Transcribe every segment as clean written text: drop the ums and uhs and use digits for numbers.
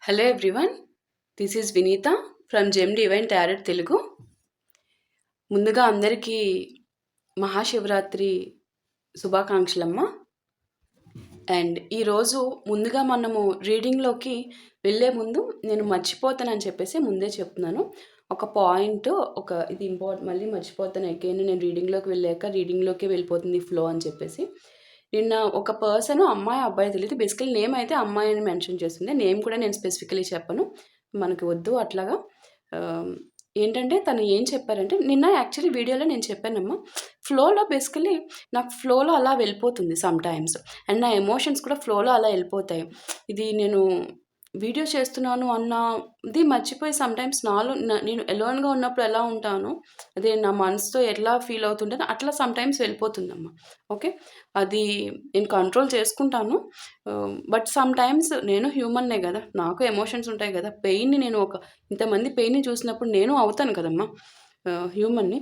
Hello everyone, this is Vineeta from Gem Divine Tarot Telugu. ముందుగా అందరికీ Mahashivratri శుభాకాంక్షలమ్మ. And ఈరోజు ముందుగా మనము రీడింగ్లోకి వెళ్ళే ముందు నేను మర్చిపోతానని చెప్పేసి ముందే చెప్తున్నాను. ఒక పాయింట్ ఇది మళ్ళీ మర్చిపోతాను అగైన్. నేను రీడింగ్లోకి వెళ్ళాక రీడింగ్లోకి వెళ్ళిపోతుంది ఫ్లో అని చెప్పేసి. నిన్న ఒక పర్సన్ అమ్మాయి అబ్బాయి తెలియదు, బేసికలీ నేమ్ అయితే అమ్మాయి అని మెన్షన్ చేస్తుంది. నేమ్ కూడా నేను స్పెసిఫికలీ చెప్పను, మనకి వద్దు అట్లాగా. ఏంటంటే తను ఏం చెప్పారంటే, నిన్న యాక్చువల్లీ వీడియోలో నేను చెప్పానమ్మా, ఫ్లోలో బేసికలీ నాకు ఫ్లోలో అలా వెళ్ళిపోతుంది సమ్ టైమ్స్, అండ్ నా ఎమోషన్స్ కూడా ఫ్లోలో అలా వెళ్ళిపోతాయి. ఇది నేను వీడియో చేస్తున్నాను అన్నది మర్చిపోయి సమ్టైమ్స్ నేను ఎలోన్గా ఉన్నప్పుడు ఎలా ఉంటానో, అదే నా మనసుతో ఎలా ఫీల్ అవుతుంటానో అట్లా సమ్టైమ్స్ వెళ్ళిపోతుందమ్మా. ఓకే, అది నేను కంట్రోల్ చేసుకుంటాను. బట్ సమ్టైమ్స్ నేను హ్యూమన్నే కదా, నాకు ఎమోషన్స్ ఉంటాయి కదా. పెయిన్ని నేను ఇంతమంది పెయిన్ని చూసినప్పుడు నేను అవుతాను కదమ్మా హ్యూమన్ని.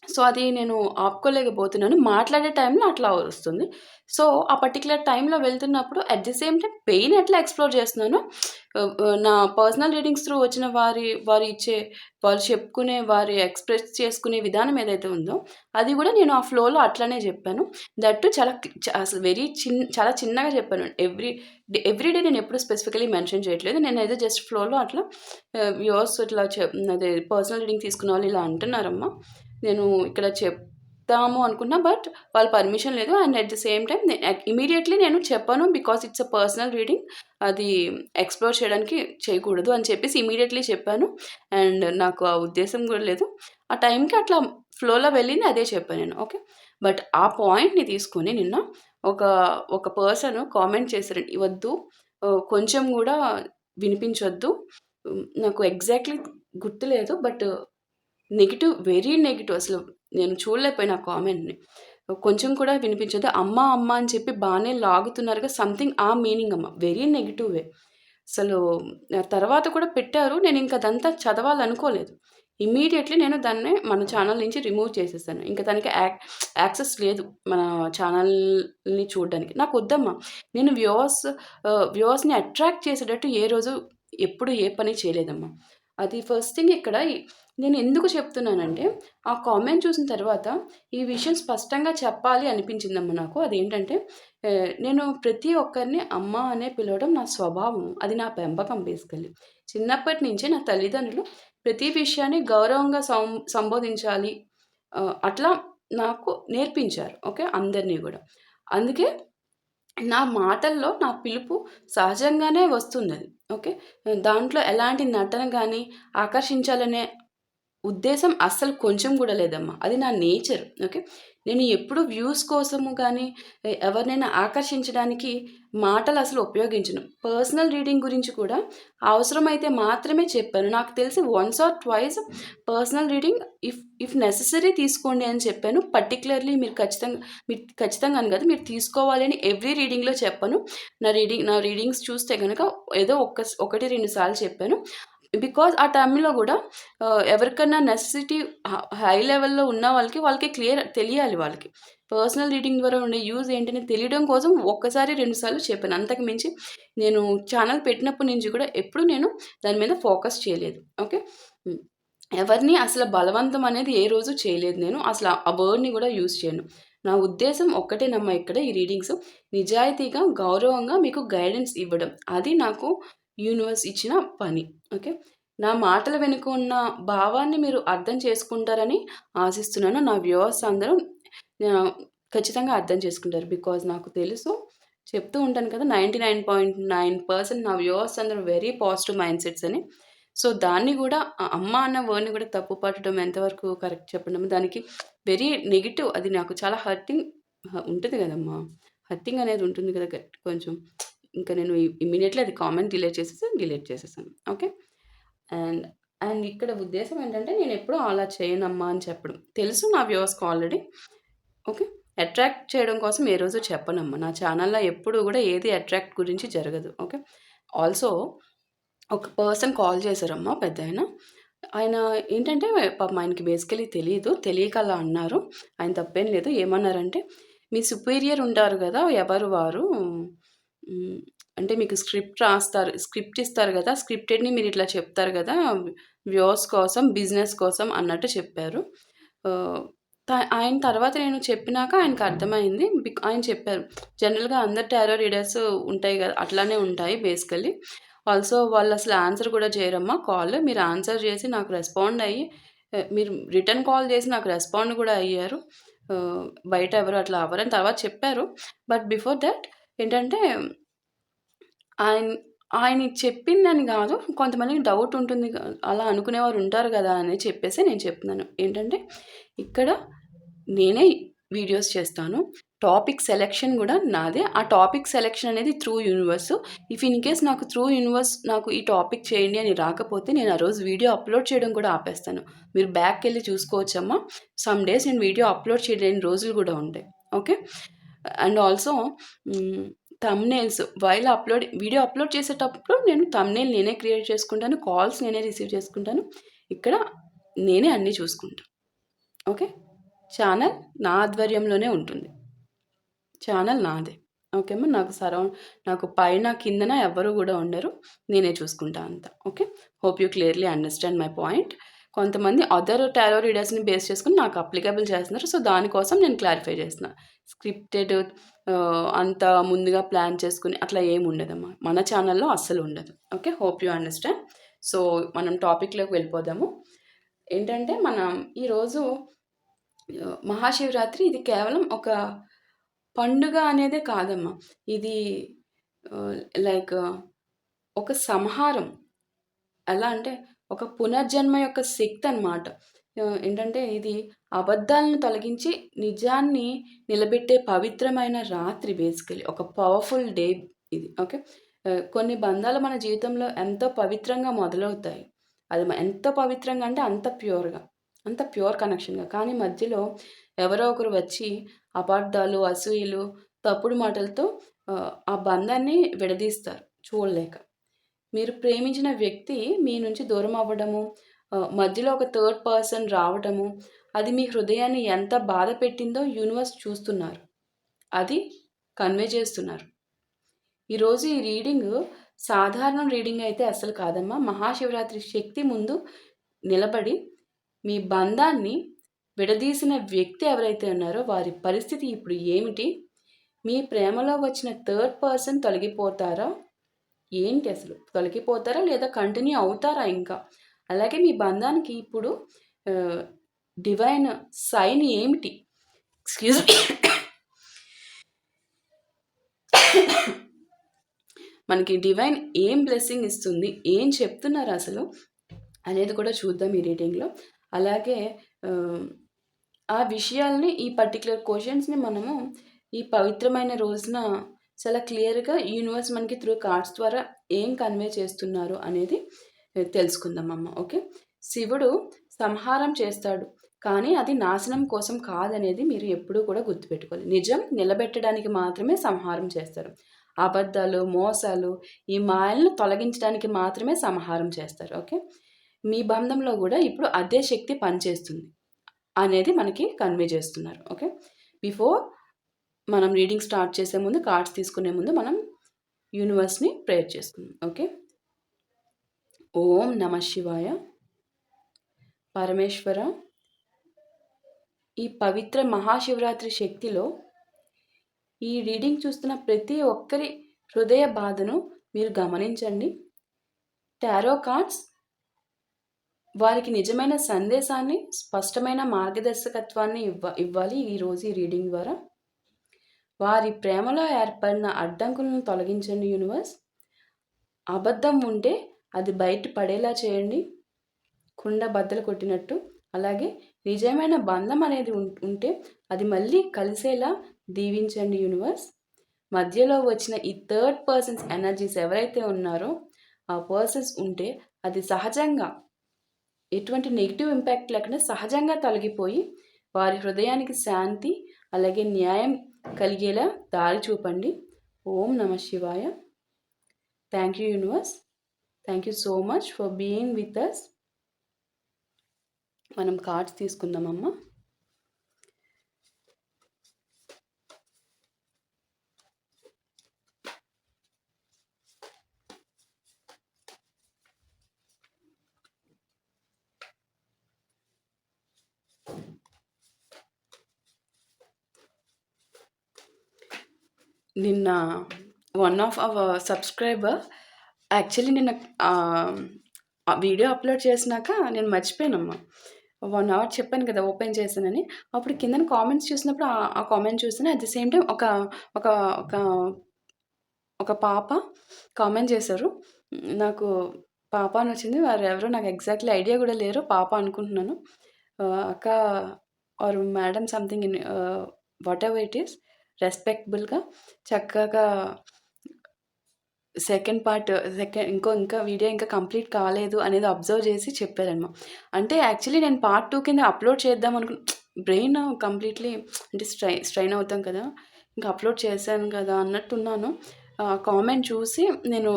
సో అది నేను ఆపుకోలేకపోతున్నాను. మాట్లాడే టైంలో అట్లా వస్తుంది. సో ఆ పర్టిక్యులర్ టైంలో వెళ్తున్నప్పుడు at the same time pain ఎట్లా ఎక్స్‌ప్లోర్ చేస్తున్నానో, నా పర్సనల్ రీడింగ్స్ త్రూ వచ్చిన వాళ్ళు చెప్పుకునే, వారి ఎక్స్‌ప్రెస్ చేసుకునే విధానం ఏదైతే ఉందో, అది కూడా నేను ఆ ఫ్లోలో అట్లనే చెప్పాను. దట్ టూ అసలు చాలా చిన్నగా చెప్పాను. ఎవ్రీ డే నేను ఎప్పుడు స్పెసిఫికలీ మెన్షన్ చేయట్లేదు. నేనైతే జస్ట్ ఫ్లోలో అట్లా వ్యూవర్స్ ఇట్లా అదే పర్సనల్ రీడింగ్ తీసుకున్న వాళ్ళు ఇలా అంటున్నారమ్మా, నేను ఇక్కడ చెప్తాము అనుకున్నా, బట్ వాళ్ళ పర్మిషన్ లేదు. And at the same time immediately నేను చెప్పాను, because it's a personal reading, అది ఎక్స్ప్లోర్ చేయకూడదు అని చెప్పేసి ఇమీడియట్లీ చెప్పాను. అండ్ నాకు ఆ ఉద్దేశం కూడా లేదు. ఆ టైంకి అట్లా ఫ్లోలో వెళ్ళింది, అదే చెప్పాను నేను. ఓకే, బట్ ఆ పాయింట్ని తీసుకొని నిన్న ఒక పర్సన్ కామెంట్ చేశారండి, వద్దు కొంచెం కూడా వినిపించొద్దు. నాకు ఎగ్జాక్ట్లీ గుర్తులేదు, బట్ నెగెటివ్, వెరీ నెగెటివ్. అసలు నేను చూడలేకపోయినా ఆ కామెంట్‌ని. కొంచెం కూడా వినిపించదు. అమ్మ, అమ్మ అని చెప్పి బానే లాగుతున్నారుగా, సంథింగ్ ఆ మీనింగ్ అమ్మ. వెరీ నెగెటివ్ వే. అసలు తర్వాత కూడా పెట్టారు. నేను ఇంక అదంతా చదవాలనుకోలేదు. ఇమ్మీడియేట్‌లీ నేను దాన్ని మన ఛానల్ నుంచి రిమూవ్ చేసేసాను. ఇంక దానికి యాక్సెస్ లేదు మన ఛానల్‌ని చూడడానికి. నాకొద్దమ్మా. నేను వ్యూవర్స్‌ని అట్రాక్ట్ చేసేటట్టు ఎప్పుడు ఏ పని చేయలేదమ్మా. అది ఫస్ట్ థింగ్. ఇక్కడ నేను ఎందుకు చెప్తున్నానంటే, ఆ కామెంట్ చూసిన తర్వాత ఈ విషయం స్పష్టంగా చెప్పాలి అనిపించిందమ్మా నాకు. అదేంటంటే, నేను ప్రతి ఒక్కరిని అమ్మ అనే పిలవడం నా స్వభావం. అది నా పెంపకం బేసికల్లీ. చిన్నప్పటి నుంచే నా తల్లిదండ్రులు ప్రతి విషయాన్ని గౌరవంగా సంబోధించాలి, అట్లా నాకు నేర్పించారు. ఓకే, అందరినీ గూడా. అందుకే నా మాటల్లో నా పిలుపు సహజంగానే వస్తుందది. ఓకే, దాంట్లో ఎలాంటి నటన గానీ, ఆకర్షించాలనే ఉద్దేశం అస్సలు కొంచెం గూడా లేదమ్మా. అది నా నేచర్. ఓకే, నేను ఎప్పుడు వ్యూస్ కోసము గానీ, ఎవరినైనా ఆకర్షించడానికి మాటలు అసలు ఉపయోగించను. పర్సనల్ రీడింగ్ గురించి కూడా అవసరమైతే మాత్రమే చెప్పాను. నాకు తెలిసి once or twice personal reading if necessary తీసుకోండి అని చెప్పాను. పర్టిక్యులర్‌లీ మీరు ఖచ్చితంగా అని కాదు, మీరు తీసుకోవాలి అని ఎవ్రీ రీడింగ్‌లో చెప్పను. నా రీడింగ్స్ చూస్తే గనక ఏదో 1, 2 సార్లు చెప్పాను. బికాజ్ ఆ టైంలో గూడా ఎవరికన్నా నెసెసిటీ హై లెవెల్‌లో ఉన్న వాళ్ళకి క్లియర్ తెలియాలి వాళ్ళకి. పర్సనల్ రీడింగ్ ద్వారా ఉండే యూజ్ ఏంటని తెలియడం కోసం ఒక్కసారి, 2 సార్లు చెప్పాను. అంతకు మించి నేను ఛానల్ పెట్టినప్పటి నుంచి కూడా ఎప్పుడు నేను దాని మీద ఫోకస్ చేయలేదు. ఓకే, ఎవరిని అసలు బలవంతం అనేది ఏ రోజు చేయలేదు నేను. అసలు ఆ వర్డ్‌ని కూడా యూజ్ చేయను. నా ఉద్దేశం ఒక్కటేనమ్మా ఇక్కడ ఈ రీడింగ్స్. నిజాయితీగా, గౌరవంగా మీకు గైడెన్స్ ఇవ్వడం. అది నాకు యూనివర్స్ ఇచ్చిన పని. ఓకే, నా మాటల వెనుక ఉన్న భావాన్ని మీరు అర్థం చేసుకుంటారని ఆశిస్తున్నాను. నా వ్యూవర్స్ అందరూ ఆహ్, ఖచ్చితంగా అర్థం చేసుకుంటారు. బికాజ్ నాకు తెలుసు, చెప్తూ ఉంటాను కదా, 99.9% నా వ్యూవర్స్ అందరూ వెరీ పాజిటివ్ మైండ్ సెట్స్ అని. సో, దాన్ని గూడా అమ్మ అన్న వర్డ్‌ని గూడా తప్పు పట్టడం ఎంతవరకు కరెక్ట్ చెప్పండమ్మా. దానికి వెరీ నెగెటివ్. అది నాకు చాలా హర్టింగ్ ఉంటది గదమ్మా. హర్టింగ్ అనేది ఉంటుంది కదా కొంచెం. ఇంకా నేను ఇమ్మీడియేట్‌లీ అది కామెంట్ డిలీట్ చేసేసాను. ఓకే, అండ్ అండ్ ఇక్కడ ఉద్దేశ్యం ఏంటంటే, నేనెప్పుడూ అలా చేయనమ్మా అని చెప్పడం. తెలుసు నా వ్యూవర్స్‌కి ఆల్రెడీ. ఓకే, అట్రాక్ట్ చేయడం కోసం ఏ రోజు చెప్పనమ్మా. నా ఛానల్‌లో ఎప్పుడు గూడా ఏది అట్రాక్ట్ గురించి జరగదు. ఓకే, ఆల్సో ఒక పర్సన్ కాల్ చేశారమ్మా, పెద్దాయన. ఆయన ఏంటంటే, పాపం ఆయనకి బేసికల్లీ తెలీదు. తెలియక అలా అన్నారు. ఆయన తప్పేం లేదు. ఏమన్నారంటే, మీ సుపీరియర్ ఉంటారు గదా, ఎవరు వారు? అంటే మీకు స్క్రిప్ట్ ఇస్తారు కదా! స్క్రిప్టెడ్‌ని మీరు ఇట్లా చెప్తారు కదా! వ్యూవర్స్ కోసం, బిజినెస్ కోసం అన్నట్టు చెప్పారు. ఆహ్, ఆయన తర్వాత నేను చెప్పినాక ఆయనకర్థమైంది. ఆయన చెప్పారు. జనరల్‌గా అందరు టారో రీడర్స్ ఉంటాయి గదా! అట్లానే ఉంటాయి బేసికల్లీ. ఆల్సో వాళ్ళసలు ఆన్సర్ కూడా చేయరమ్మా కాల్. మీరు ఆన్సర్ చేసి నాకు రెస్పాండ్ అయ్యి మీరు రిటర్న్ కాల్ చేసి నాకు రెస్పాండ్ కూడా అయ్యారు. బయట ఎవరు అట్లా అవ్వరని తర్వాత చెప్పారు. బట్ బిఫోర్ థట్ ఏంటంటే ఆయన ఆయనకి చెప్పిందని గాదు. కొంతమందికి డౌట్ ఉంటుంది. అలా అనుకునేవారు ఉంటారు గదా! అని చెప్పేసి నేను చెప్తున్నాను. ఏంటంటే ఇక్కడ నేనే వీడియోస్ చేస్తాను. టాపిక్ సెలక్షన్ గూడా నాదే. ఆ టాపిక్ సెలక్షన్ అనేది through universe. If in case నాకు త్రూ యూనివర్స్ నాకు ఈ టాపిక్ చేయండి అని రాకపోతే నేను ఆ రోజు వీడియో అప్‌లోడ్ చేయడం కూడా ఆపేస్తాను. మీరు బ్యాక్‌కెళ్ళి చూసుకోవచ్చమ్మా. సమ్ డేస్ నేను వీడియో అప్‌లోడ్ చేయలేని రోజులు గూడా ఉంటాయి. ఓకే. అండ్ ఆల్సో హ్మ్. థంబ్‌నెయిల్స్ వీడియో అప్‌లోడ్ చేసేటప్పుడు నేను థంబ్‌నెయిల్ నేనే క్రియేట్ చేసుకుంటాను. కాల్స్ నేనే రిసీవ్ చేసుకుంటాను. ఇక్కడ నేనే అన్నీ చూసుకుంటా. ఓకే. ఛానెల్ నా ఆధ్వర్యంలోనే ఉంటుంది. ఛానెల్ నాదే. ఓకే అమ్మా. నాకు పైన, కిందన ఎవ్వరు గూడా ఉండరు. నేనే చూసుకుంటా అంతా. Okay. Hope you clearly understand my point. కొంతమంది అదర్ టారో రీడర్స్‌ని బేస్ చేసుకొని నాకు అప్లికబుల్ చేస్తున్నారు. సో, దానికోసం నేను క్లారిఫై చేస్తున్నా. స్క్రిప్టెడ్ అంత ముందుగా ప్లాన్ చేసుకొని అట్లా ఏమి ఉండదమ్మా. మన ఛానెల్‌లో అస్సలు ఉండదు. Okay. Hope you understand. So, మనం టాపిక్‌లోకి వెళ్ళిపోదాము. ఏంటంటే మనం ఈరోజు మహాశివరాత్రి ఇది కేవలం ఒక పండుగ అనేదే కాదమ్మా. ఇది ఆహ్, లైక్ ఒక సంహారం. ఎలా అంటే ఒక పునర్జన్మ యొక్క శక్తనమాట. ఏంటంటే ఇది అబద్ధాలను తొలగించి నిజాన్ని నిలబెట్టే పవిత్రమైన రాత్రి బేసికల్లీ. ఒక పవర్‌ఫుల్ డే ఇది. ఓకే. కొన్ని బంధాలు మన జీవితంలో ఎంతో పవిత్రంగా మొదలవుతాయి. అది ఎంత పవిత్రంగా అంటే అంత ప్యూర్‌గా. అంత ప్యూర్ కనెక్షన్‌గా. కానీ మధ్యలో ఎవరో ఒకరు వచ్చి అపార్థాలు, అసూయలు, తప్పుడు మాటలతో ఆ బంధాన్ని విడదీస్తారు చూడలేక. మీరు ప్రేమించిన వ్యక్తి మీ నుంచి దూరం అవ్వడము, మధ్యలో ఒక థర్డ్ పర్సన్ రావటము, అది మీ హృదయాన్ని ఎంత బాధ పెట్టిందో యూనివర్స్ చూస్తున్నారు. అది కన్వే చేస్తున్నారు. ఈరోజు ఈ రీడింగు సాధారణ రీడింగ్ అయితే అస్సలు కాదమ్మా. మహాశివరాత్రి శక్తి ముందు నిలబడి మీ బంధాన్ని విడదీసిన వ్యక్తి ఎవరైతే ఉన్నారో వారి పరిస్థితి ఇప్పుడు ఏమిటి? మీ ప్రేమలో వచ్చిన థర్డ్ పర్సన్ తొలగిపోతారా? ఏంటి అసలు? తొలగిపోతారా? లేదా కంటిన్యూ అవుతారా ఇంకా? అలాగే మీ బంధానికి ఇప్పుడు ఆహ్, డివైన్ సైన్ ఏమిటి? Excuse me. మనకి డివైన్ ఏం బ్లెస్సింగ్ ఇస్తుంది? ఏం చెప్తున్నారసలు? అనేది కూడా చూద్దాం ఈ రీడింగ్‌లో. అలాగే ఆహ్, ఆ విషయాల్ని ఈ పర్టిక్యులర్ క్వెషన్స్‌ని మనము ఈ పవిత్రమైన రోజున చాలా క్లియర్‌గా యూనివర్స్ మనకి త్రూ కార్డ్స్ ద్వారా ఏం కన్వే చేస్తున్నారు అనేది తెలుసుకుందామమ్మ. ఓకే. శివుడు సంహారం చేస్తాడు. కానీ అది నాశనం కోసం కాదనేది మీరు ఎప్పుడూ కూడా గుర్తుపెట్టుకోవాలి. నిజం నిలబెట్టడానికి మాత్రమే సంహారం చేస్తారు. అబద్ధాలు, మోసాలు, ఈ మాయలను తొలగించడానికి మాత్రమే సంహారం చేస్తారు. ఓకే. మీ బంధంలో గూడా ఇప్పుడు అదే శక్తి పనిచేస్తుంది అనేది మనకి కన్వే చేస్తున్నారు. ఓకే. బిఫోర్ మనం రీడింగ్ స్టార్ట్ చేసే ముందు, కార్డ్స్ తీసుకునే ముందు మనం యూనివర్స్‌ని ప్రేయర్ చేసుకుందాం. ఓకే. ఓం నమః శివాయ. పరమేశ్వర, ఈ పవిత్ర మహాశివరాత్రి శక్తిలో ఈ రీడింగ్ చూస్తున్న ప్రతి ఒక్కరి హృదయ బాధను మీరు గమనించండి. టారో కార్డ్స్ వారికి నిజమైన సందేశాన్ని, స్పష్టమైన మార్గదర్శకత్వాన్ని ఇవ్వాలి ఈరోజు ఈ రీడింగ్ ద్వారా. వారి ప్రేమలో ఏర్పడిన అడ్డంకులను తొలగించండి యూనివర్స్. అబద్ధం ఉంటే అది బయట పడేలా చేయండి. కుండ బద్దలు కొట్టినట్టు. అలాగే నిజమైన బంధం అనేది ఉంటే అది మళ్ళీ కలిసేలా దీవించండి యూనివర్స్. మధ్యలో వచ్చిన ఈ థర్డ్ పర్సన్స్ ఎనర్జీస్ ఎవరైతే ఉన్నారో ఆ పర్సన్స్ ఉంటే అది సహజంగా ఎటువంటి నెగిటివ్ ఇంపాక్ట్ లేకుండా సహజంగా తొలగిపోయి వారి హృదయానికి శాంతి అలాగే న్యాయం కలిగేలా దారి చూపండి. ఓం నమ శివాయ. Thank you universe. Thank you so much for being with us. మనం కార్డ్స్ తీసుకుందామమ్మా. నిన్న one of our subscriber actually నిన్న ఆ వీడియో అప్లోడ్ చేసినాక నేను మర్చిపోయానమ్మా. 1 అవర్ చెప్పాను కదా ఓపెన్ చేశానని. అప్పుడు కిందన కామెంట్స్ చూసినప్పుడు ఆ కామెంట్ చూసాను. అట్ ది సేమ్ టైమ్ ఒక ఒక ఒక ఒక పాప కామెంట్ చేశారు. నాకు పాప అని వచ్చింది. వారెవరో నాకు ఎగ్జాక్ట్‌లీ ఐడియా కూడా లేరు. పాప అనుకుంటున్నాను. అక్క or madam something in whatever it is రెస్పెక్టబుల్‌గా చక్కగా ఇంకా వీడియో ఇంకా కంప్లీట్ కాలేదు అనేది అబ్జర్వ్ చేసి చెప్పారనమాట. అంటే యాక్చువల్లీ నేను పార్ట్ 2 కింద అప్లోడ్ చేద్దాం బ్రెయిన్ కంప్లీట్లీ అంటే స్ట్రెయిన్ అవుతాం కదా, ఇంకా అప్లోడ్ చేశాను కదా అన్నట్టున్నాను. కామెంట్ చూసి నేను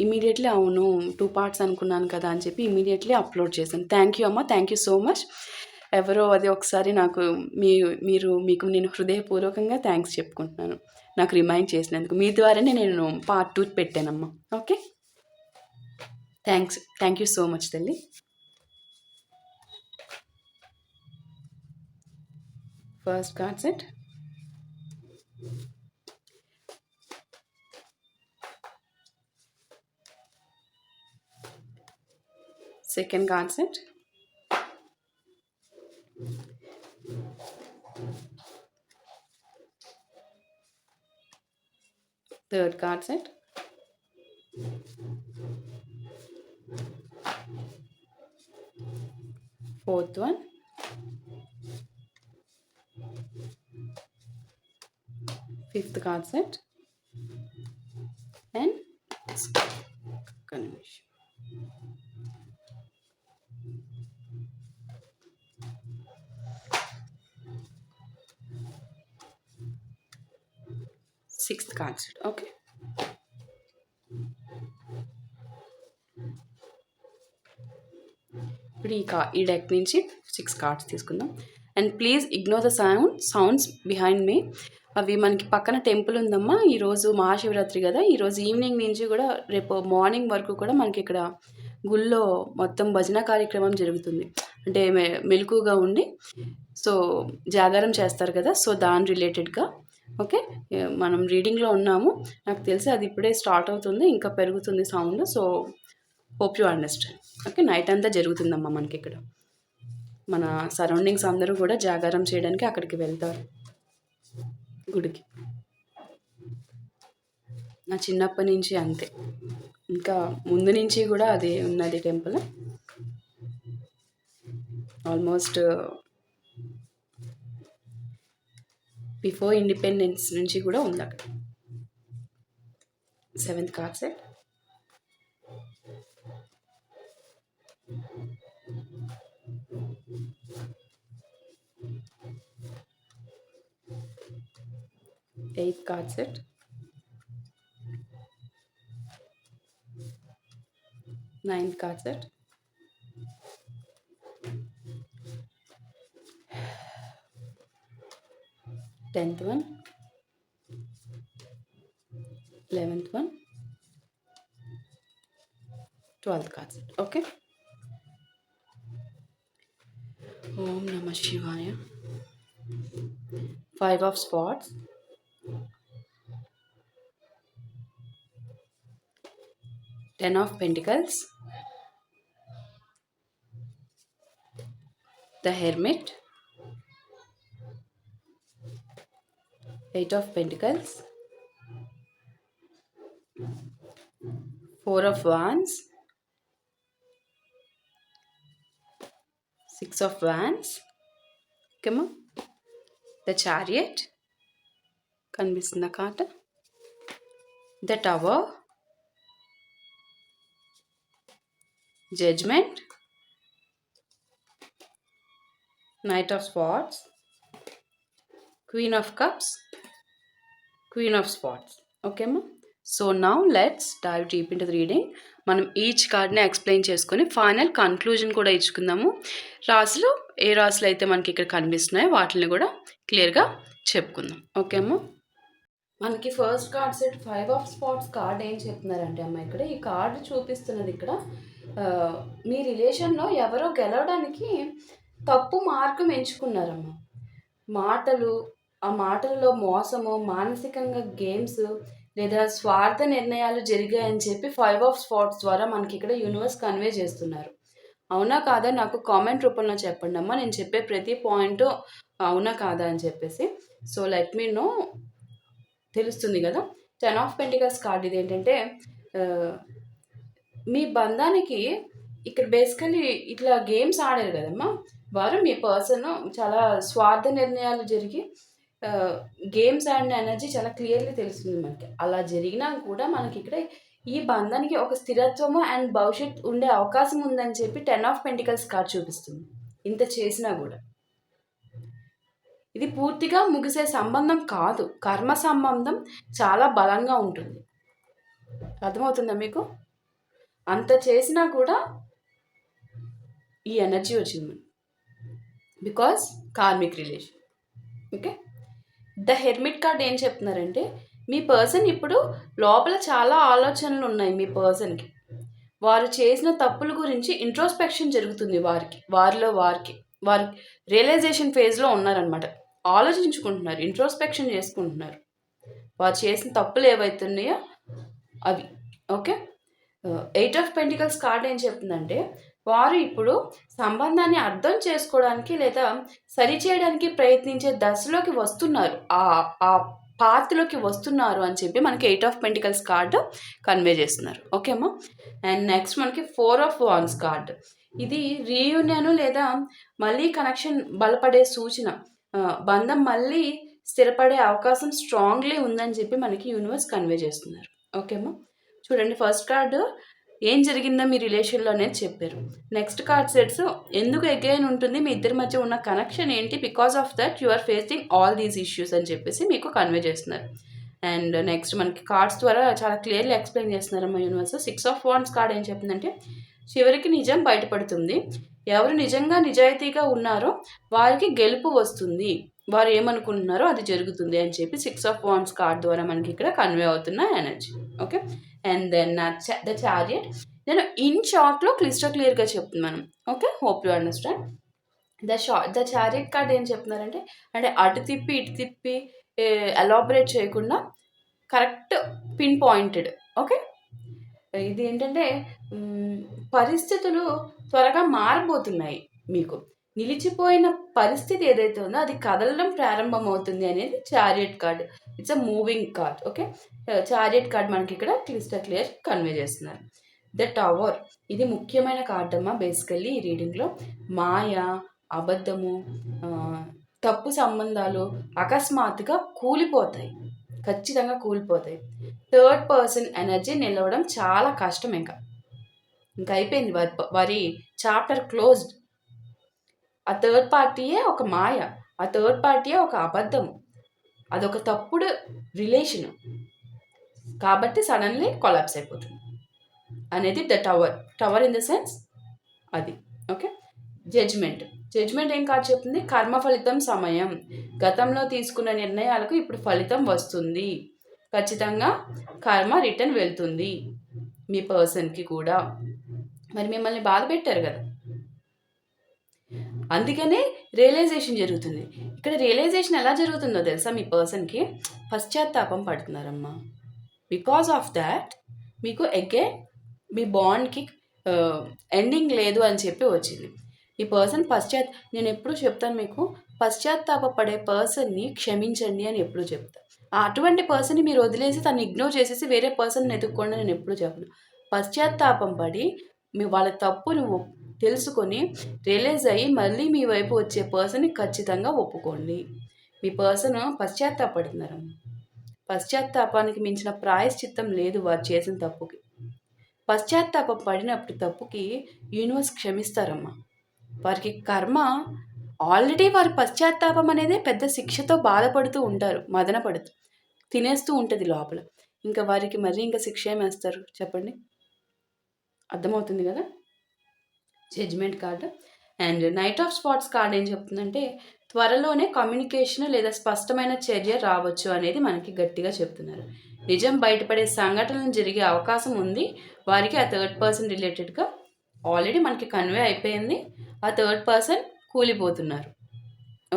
ఇమీడియట్లీ అవును 2 పార్ట్స్ అనుకున్నాను కదా అని చెప్పి ఇమీడియట్లీ అప్లోడ్ చేశాను. థ్యాంక్ యూ అమ్మ, థ్యాంక్ యూ సో మచ్. ఎవరో అది ఒకసారి నాకు మీకు నేను హృదయపూర్వకంగా థ్యాంక్స్ చెప్పుకుంటున్నాను, నాకు రిమైండ్ చేసినందుకు. మీ ద్వారానే నేను పార్ట్ 2 పెట్టానమ్మా. Okay, thank you so much తల్లి. First card set, second card set, third card set, fourth one, fifth card set, and sixth card set. Okay, ఇప్పుడు ఈ డెక్ నుంచి 6 కార్డ్స్ తీసుకుందాం. And please ignore the sounds behind me. అవి మనకి పక్కన temple ఉందమ్మా. ఈరోజు మహాశివరాత్రి కదా, ఈరోజు ఈవినింగ్ నుంచి కూడా రేపు మార్నింగ్ వరకు కూడా మనకి ఇక్కడ గుళ్ళో మొత్తం భజన కార్యక్రమం జరుగుతుంది. అంటే మెలకుగా ఉండి సో జాగారం చేస్తారు కదా, సో దాని రిలేటెడ్గా. ఓకే, మనం రీడింగ్లో ఉన్నాము. నాకు తెలిసి అది ఇప్పుడే స్టార్ట్ అవుతుంది, ఇంకా పెరుగుతుంది sound. So hope you understand. Okay, night అంతా జరుగుతుందమ్మా మనకి ఇక్కడ. మన సరౌండింగ్స్ అందరూ కూడా జాగారం చేయడానికి అక్కడికి వెళ్తారు గుడికి. నా చిన్నప్పటి నుంచి అంతే, ఇంకా ముందు నుంచి కూడా అదే ఉన్నది టెంపుల్. ఆల్మోస్ట్ బిఫోర్ ఇండిపెండెన్స్ నుంచి కూడా ఉంది అక్కడ. 7th card set, eighth card set, 9th card set, 10th one, 11th one, 12th card set. Okay. Om Namah Shivaya. 5 of Swords, 10 of Pentacles, the Hermit, 8 of Pentacles, 4 of Wands, 6 of Wands. Come on. The Chariot, కనిపిస్తుందా card? The Tower, Judgment, Knight of Swords, Queen of Cups, Queen of Swords. Okay ma. So now let's dive deep into the reading. మనం each కార్డ్ని explain చేసుకొని final conclusion కూడా ఇచ్చుకుందాము. రాసులు ఏ రాసులు అయితే మనకి ఇక్కడ కనిపిస్తున్నాయో వాటిని కూడా క్లియర్గా చెప్పుకుందాం. ఓకే అమ్మ. మనకి first card set 5 of Swords card ఏం చెప్తున్నారంటే అమ్మ, ఇక్కడ ఈ కార్డు చూపిస్తున్నది ఇక్కడ మీ రిలేషన్లో ఎవరో గెలవడానికి తప్పు మార్గం ఎంచుకున్నారమ్మ. మాటలు, ఆ మాటల్లో మోసము, మానసికంగా గేమ్స్ లేదా స్వార్థ నిర్ణయాలు జరిగాయని చెప్పి 5 ఆఫ్ స్పాట్స్ ద్వారా మనకిక్కడ యూనివర్స్ కన్వే చేస్తున్నారు. అవునా కాదా నాకు కామెంట్ రూపంలో చెప్పండమ్మా. నేను చెప్పే ప్రతి పాయింటు అవునా కాదా అని చెప్పేసి. సో, లెట్ మీ నో తెలుస్తుంది గదా! 10 ఆఫ్ పెంటికల్స్ కార్డ్ ఇదేంటంటే మీ బంధానికి ఇక్కడ బేసికల్లీ ఇట్లా గేమ్స్ ఆడారు కదమ్మా. వారు మీ పర్సన్ చాలా స్వార్థ నిర్ణయాలు జరిగి గేమ్స్ ఆడిన ఎనర్జీ చాలా క్లియర్‌గా తెలుస్తుంది మనకి. అలా జరిగినా కూడా మనకిక్కడ ఈ బంధానికి ఒక స్థిరత్వము అండ్ భవిష్యత్ ఉండే అవకాశం ఉందని చెప్పి 10 ఆఫ్ పెంటికల్స్ కార్డ్ చూపిస్తుంది. ఇంత చేసినా గూడా. ఇది పూర్తిగా ముగిసే సంబంధం కాదు. కర్మ సంబంధం చాలా బలంగా ఉంటుంది. అర్థమవుతుందా మీకు? అంత చేసినా కూడా ఈ ఎనర్జీ వచ్చింది because karmic relation. Okay, the hermit card ఏం చెప్తున్నారంటే మీ పర్సన్ ఇప్పుడు లోపల చాలా ఆలోచనలు ఉన్నాయి. మీ పర్సన్కి వారు చేసిన తప్పుల గురించి ఇంట్రోస్పెక్షన్ జరుగుతుంది. వారు రియలైజేషన్ ఫేజ్లో ఉన్నారనమాట. ఆలోచించుకుంటున్నారు, ఇంట్రోస్పెక్షన్ చేసుకుంటున్నారు వారు చేసిన తప్పులు ఏవైతున్నాయో అవి. ఓకే, 8 ఆఫ్ పెంటికల్స్ కార్డ్ ఏం చెప్తుందంటే వారు ఇప్పుడు సంబంధాన్ని అర్థం చేసుకోవడానికి లేదా సరిచేయడానికి ప్రయత్నించే దశలోకి వస్తున్నారు, ఆ పాత్రలోకి వస్తున్నారు అని చెప్పి మనకి 8 ఆఫ్ పెంటికల్స్ కార్డు కన్వే చేస్తున్నారు. ఓకేమ్మా. అండ్ నెక్స్ట్ మనకి 4 ఆఫ్ వాన్స్ కార్డ్. ఇది రీయూనియన్ లేదా మళ్ళీ కనెక్షన్ బలపడే సూచన. బంధం మళ్ళీ స్థిరపడే అవకాశం స్ట్రాంగ్లీ ఉందని చెప్పి మనకి యూనివర్స్ కన్వే చేస్తున్నారు. ఓకేమ్మా. చూడండి, ఫస్ట్ కార్డు ఏం జరిగిందో మీ రిలేషన్లో అనేది చెప్పారు. నెక్స్ట్ కార్డ్ సెట్స్ ఎందుకు అగైన్ ఉంటుంది, మీ ఇద్దరి మధ్య ఉన్న కనెక్షన్ ఏంటి, because of that you are facing all these issues అని చెప్పేసి మీకు కన్వే చేస్తున్నారు. అండ్ నెక్స్ట్ మనకి కార్డ్స్ ద్వారా చాలా క్లియర్లీ ఎక్స్ప్లెయిన్ చేస్తున్నారమ్మా యూనివర్స్. 6 ఆఫ్ వాండ్స్ కార్డ్ ఏం చెప్తుందంటే చివరికి నిజం బయటపడుతుంది. ఎవరు నిజంగా నిజాయితీగా ఉన్నారో వారికి గెలుపు వస్తుంది, వారు ఏమనుకుంటున్నారో అది జరుగుతుంది అని చెప్పి 6 ఆఫ్ వాండ్స్ కార్డ్ ద్వారా మనకి ఇక్కడ కన్వే అవుతున్న energy. Okay, and then the chariot. నేను ఇన్ షార్ట్లో క్లియర్గా చెప్తున్నాను. Okay, hope you understand. The chariot card ఏం చెప్తున్నారంటే అంటే అటు తిప్పి ఇటు తిప్పి ఎలాబరేట్ చేయకుండా కరెక్ట్ పిన్ పాయింటెడ్. ఓకే, ఇది ఏంటంటే పరిస్థితులు త్వరగా మారబోతున్నాయి. మీకు నిలిచిపోయిన పరిస్థితి ఏదైతే ఉందో అది కదలడం ప్రారంభమవుతుంది అనేది chariot card. It's a moving card. Okay, chariot card మనకి ఇక్కడ క్లియర్ కన్వే చేస్తున్నారు. ద టవర్, ఇది ముఖ్యమైన కార్డ్ అమ్మా. బేసికల్లీ ఈ రీడింగ్లో మాయ, అబద్ధము, తప్పు సంబంధాలు అకస్మాత్తుగా కూలిపోతాయి, ఖచ్చితంగా కూలిపోతాయి. థర్డ్ పర్సన్ ఎనర్జీ నిలవడం చాలా కష్టం. ఇంకా అయిపోయింది వారి చాప్టర్ క్లోజ్డ్. ఆ థర్డ్ పార్టీయే ఒక మాయ, ఆ థర్డ్ పార్టీయే ఒక అబద్ధం, అదొక తప్పుడు రిలేషన్ కాబట్టి సడన్లీ కొలాప్స్ అయిపోతుంది అనేది the tower in the sense అది. ఓకే, జడ్జ్మెంట్ ఏం కార్డ్ చెప్తుంది, కర్మ ఫలితం సమయం. గతంలో తీసుకున్న నిర్ణయాలకు ఇప్పుడు ఫలితం వస్తుంది, ఖచ్చితంగా కర్మ రిటర్న్ వెళ్తుంది మీ పర్సన్కి కూడా. మరి మిమ్మల్ని బాధ పెట్టారు కదా, అందుకనే రియలైజేషన్ జరుగుతుంది. ఇక్కడ రియలైజేషన్ ఎలా జరుగుతుందో తెలుసా, మీ పర్సన్కి పశ్చాత్తాపం పడుతున్నారమ్మా. బికాస్ ఆఫ్ దాట్ మీకు అగైన్ మీ బాండ్కి ఎండింగ్ లేదు అని చెప్పి వచ్చింది. ఈ పర్సన్ నేను ఎప్పుడు చెప్తాను మీకు, పశ్చాత్తాపడే పర్సన్ని క్షమించండి అని ఎప్పుడు చెప్తాను. అటువంటి పర్సన్ని మీరు వదిలేసి తను ఇగ్నోర్ చేసేసి వేరే పర్సన్ ఎదుక్కోండి నేను ఎప్పుడు చెప్పను. పశ్చాత్తాపం పడి వాళ్ళ తప్పును తెలుసుకొని రియలైజ్ అయ్యి మళ్ళీ మీ వైపు వచ్చే పర్సన్ని ఖచ్చితంగా ఒప్పుకోండి. మీ పర్సన్ పశ్చాత్తాపడుతున్నారు. పశ్చాత్తాపానికి మించిన ప్రాయశ్చిత్తం లేదు వారు చేసిన తప్పుకి. పశ్చాత్తాపం పడినప్పుడు తప్పుకి యూనివర్స్ క్షమిస్తారమ్మా. వారికి కర్మ ఆల్రెడీ వారి పశ్చాత్తాపం అనేది పెద్ద శిక్షతో బాధపడుతూ ఉంటారు, మదన పడుతూ తినేస్తూ ఉంటుంది లోపల. ఇంకా వారికి మరీ ఇంకా శిక్ష ఏమేస్తారు చెప్పండి, అర్థమవుతుంది కదా. Judgement card and knight of spots card ఏం చెప్తుందంటే త్వరలోనే కమ్యూనికేషన్ లేదా స్పష్టమైన చర్య రావచ్చు అనేది మనకి గట్టిగా చెప్తున్నారు. నిజం బయటపడే సంఘటనలు జరిగే అవకాశం ఉంది వారికి. ఆ థర్డ్ పర్సన్ రిలేటెడ్గా ఆల్రెడీ మనకి కన్వే అయిపోయింది, ఆ థర్డ్ పర్సన్ కూలిపోతున్నారు.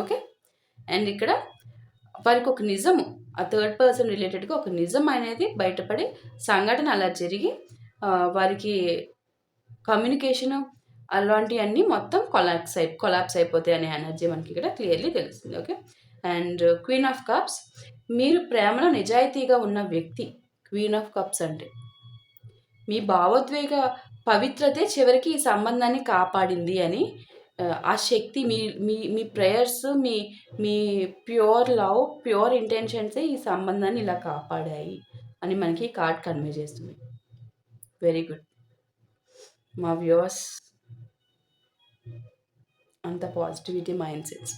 ఓకే, అండ్ ఇక్కడ వారికి ఒక నిజము, ఆ థర్డ్ పర్సన్ రిలేటెడ్గా ఒక నిజం అనేది బయటపడి సంఘటన అలా జరిగి వారికి కమ్యూనికేషన్ అలాంటివన్నీ మొత్తం కొలాప్స్ అయిపోతాయి అనే ఎనర్జీ మనకి ఇక్కడ క్లియర్లీ తెలుస్తుంది. Okay. And queen of cups, మీరు ప్రేమలో నిజాయితీగా ఉన్న వ్యక్తి. క్వీన్ ఆఫ్ కప్స్ అంటే మీ భావోద్వేగ పవిత్రతే చివరికి ఈ సంబంధాన్ని కాపాడింది అని, ఆ శక్తి మీ మీ మీ ప్రేయర్స్, మీ మీ ప్యూర్ లవ్, ప్యూర్ ఇంటెన్షన్సే ఈ సంబంధాన్ని ఇలా కాపాడాయి అని మనకి కార్డ్ కన్వే చేస్తుంది. వెరీ గుడ్ మా వ్యూవర్స్, అంత positivity mind sets.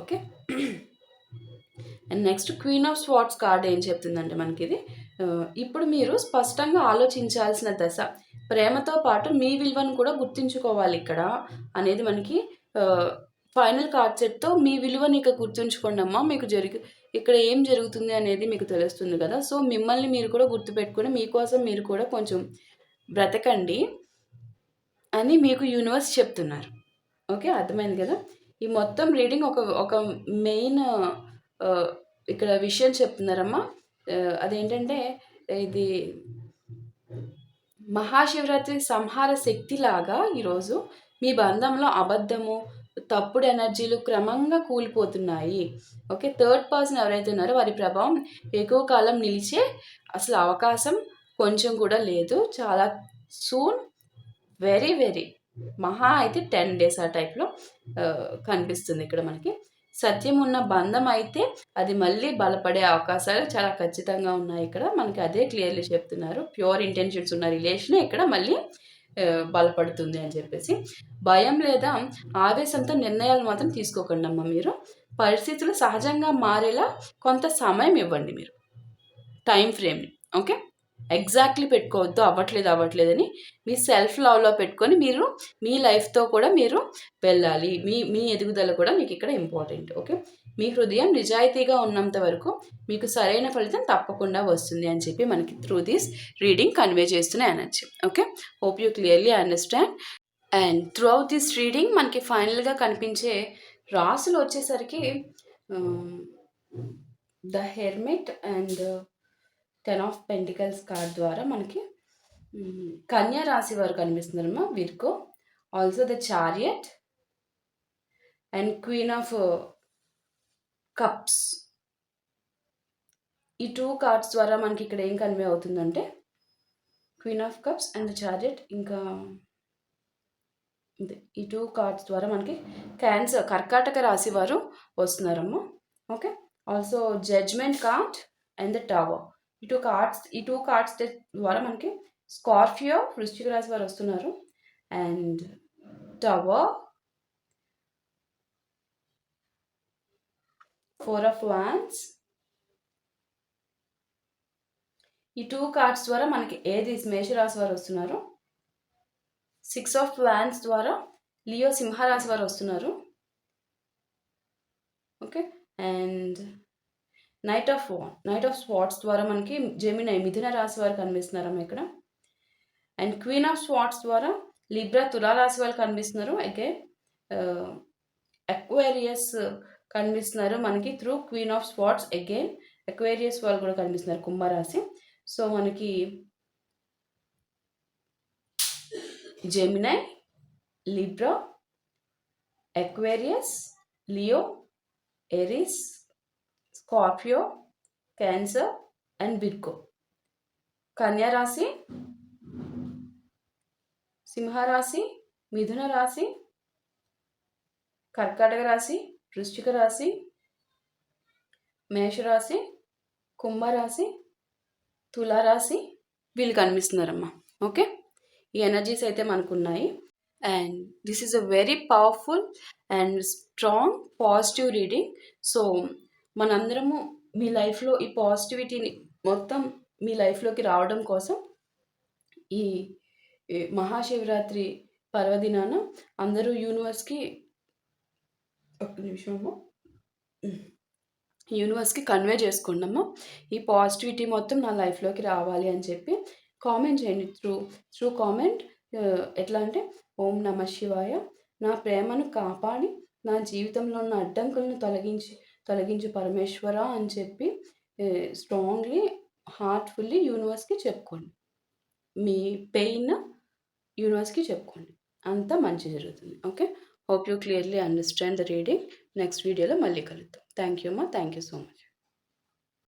Okay. And next queen of swords card ఏం చెప్తుందంటే మనకి ఇది, ఇప్పుడు మీరు స్పష్టంగా ఆలోచించాల్సిన దశ. ప్రేమతో పాటు మీ విలువను కూడా గుర్తుంచుకోవాలి ఇక్కడ అనేది మనకి ఫైనల్ కార్డ్ సెట్తో మీ విలువని ఇక గుర్తుంచుకోండి అమ్మా, మీకు ఇక్కడ ఏం జరుగుతుంది అనేది మీకు తెలుస్తుంది కదా. సో మిమ్మల్ని మీరు కూడా గుర్తుపెట్టుకుని మీకోసం మీరు కూడా కొంచెం బ్రతకండి అని మీకు యూనివర్స్ చెప్తున్నారు. ఓకే, అర్థమైంది కదా. ఈ మొత్తం రీడింగ్ ఒక మెయిన్ ఇక్కడ విషయం చెప్తున్నారమ్మా. అదేంటంటే ఇది మహాశివరాత్రి సంహార శక్తిలాగా ఈరోజు మీ బంధంలో అబద్ధము, తప్పుడు ఎనర్జీలు క్రమంగా కూలిపోతున్నాయి. ఓకే, థర్డ్ పర్సన్ ఎవరైతే ఉన్నారో వారి ప్రభావం ఎక్కువ కాలం నిలిచే అసలు అవకాశం కొంచెం కూడా లేదు. చాలా సూన్, వెరీ వెరీ మహా అయితే 10 days ఆ టైప్లో కనిపిస్తుంది ఇక్కడ మనకి. సత్యం ఉన్న బంధం అయితే అది మళ్ళీ బలపడే అవకాశాలు చాలా ఖచ్చితంగా ఉన్నాయి ఇక్కడ మనకి. అదే క్లియర్లీ చెప్తున్నారు. ప్యూర్ ఇంటెన్షన్స్ ఉన్న రిలేషన్ ఇక్కడ మళ్ళీ బలపడుతుంది అని చెప్పేసి. భయం లేదా ఆవేశంతో నిర్ణయాలు మాత్రం తీసుకోకండి అమ్మ. మీరు పరిస్థితులు సహజంగా మారేలా కొంత సమయం ఇవ్వండి, మీరు టైం ఫ్రేమ్ని. ఓకే, ఎగ్జాక్ట్లీ పెట్టుకోవద్దు అవ్వట్లేదని. మీ సెల్ఫ్ లవ్లో పెట్టుకొని మీరు మీ లైఫ్తో కూడా మీరు వెళ్ళాలి. మీ ఎదుగుదల కూడా మీకు ఇక్కడ ఇంపార్టెంట్. ఓకే, మీ హృదయం నిజాయితీగా ఉన్నంత వరకు మీకు సరైన ఫలితం తప్పకుండా వస్తుంది అని చెప్పి మనకి త్రూ దిస్ రీడింగ్ కన్వే చేస్తున్న energy. Okay, hope you clearly understand. And throughout this reading మనకి ఫైనల్గా కనిపించే రాసులు వచ్చేసరికి the hermit and 10 of Pentacles card ద్వారా మనకి కన్యా రాశి వారు కనిపిస్తున్నారమ్మా, Virgo. Also the chariot and queen of cups. ఈ 2 కార్డ్స్ ద్వారా మనకి ఇక్కడ ఏం కన్వే అవుతుందంటే queen of cups and the chariot, ఇంకా ఈ 2 కార్డ్స్ ద్వారా మనకి కర్కాటక రాశి వారు వస్తున్నారమ్మా. Okay, also judgment card and the tower. ఈ టూ కార్డ్స్ ద్వారా మనకి స్కార్పియో వృశ్చిక రాశి వారు వస్తున్నారు. And tower, 4 of Wands. ఈ 2 కార్డ్స్ ద్వారా మనకి మేషరాశి వారు వస్తున్నారు. 6 of Wands ద్వారా లియో సింహరాశి వారు వస్తున్నారు. Okay, and knight of swords ద్వారా మనకి జెమినై మిథున రాశి వారు కనిపిస్తున్నారమ్మా ఇక్కడ. అండ్ క్వీన్ ఆఫ్ స్వార్డ్స్ ద్వారా లిబ్రా తులారాశి వాళ్ళు కనిపిస్తున్నారు. అయితే అక్వేరియస్ కనిపిస్తున్నారు మనకి through queen of swords. Again Aquarius వాళ్ళు కూడా కనిపిస్తున్నారు, కుంభరాశి. సో మనకి Gemini, Libra, Aquarius, Leo, Aries, Scorpio, cancer and Virgo. కన్యా రాశి, సింహరాశి, మిథున రాశి, కర్కాటక రాశి, వృశ్చిక రాశి, మేషరాశి, కుంభరాశి, తులారాశి వీళ్ళు కనిపిస్తున్నారమ్మా. ఓకే, ఈ ఎనర్జీస్ అయితే మనకున్నాయి. And this is a very powerful and strong positive reading. So మనందరము మీ లైఫ్లో ఈ పాజిటివిటీని మొత్తం మీ లైఫ్లోకి రావడం కోసం ఈ మహాశివరాత్రి పర్వదినాన అందరూ యూనివర్స్కి కన్వే చేసుకోండమ్మా. ఈ పాజిటివిటీ మొత్తం నా లైఫ్లోకి రావాలి అని చెప్పి కామెంట్ చేయండి. త్రూ కామెంట్ ఎట్లా అంటే, ఓం నమ శివాయ, నా ప్రేమను కాపాడి నా జీవితంలో ఉన్న అడ్డంకులను తొలగించు పరమేశ్వర అని చెప్పి స్ట్రాంగ్‌లీ, హార్ట్‌ఫుల్లీ యూనివర్స్‌కి చెప్పుకోండి. మీ పెయిన్ యూనివర్స్‌కి చెప్పుకోండి. అంతా మంచి జరుగుతుంది. Okay. Hope you clearly understand the reading. Next వీడియోలో మళ్ళీ కలుద్దాం. థ్యాంక్ యూ అమ్మా. Thank you so much.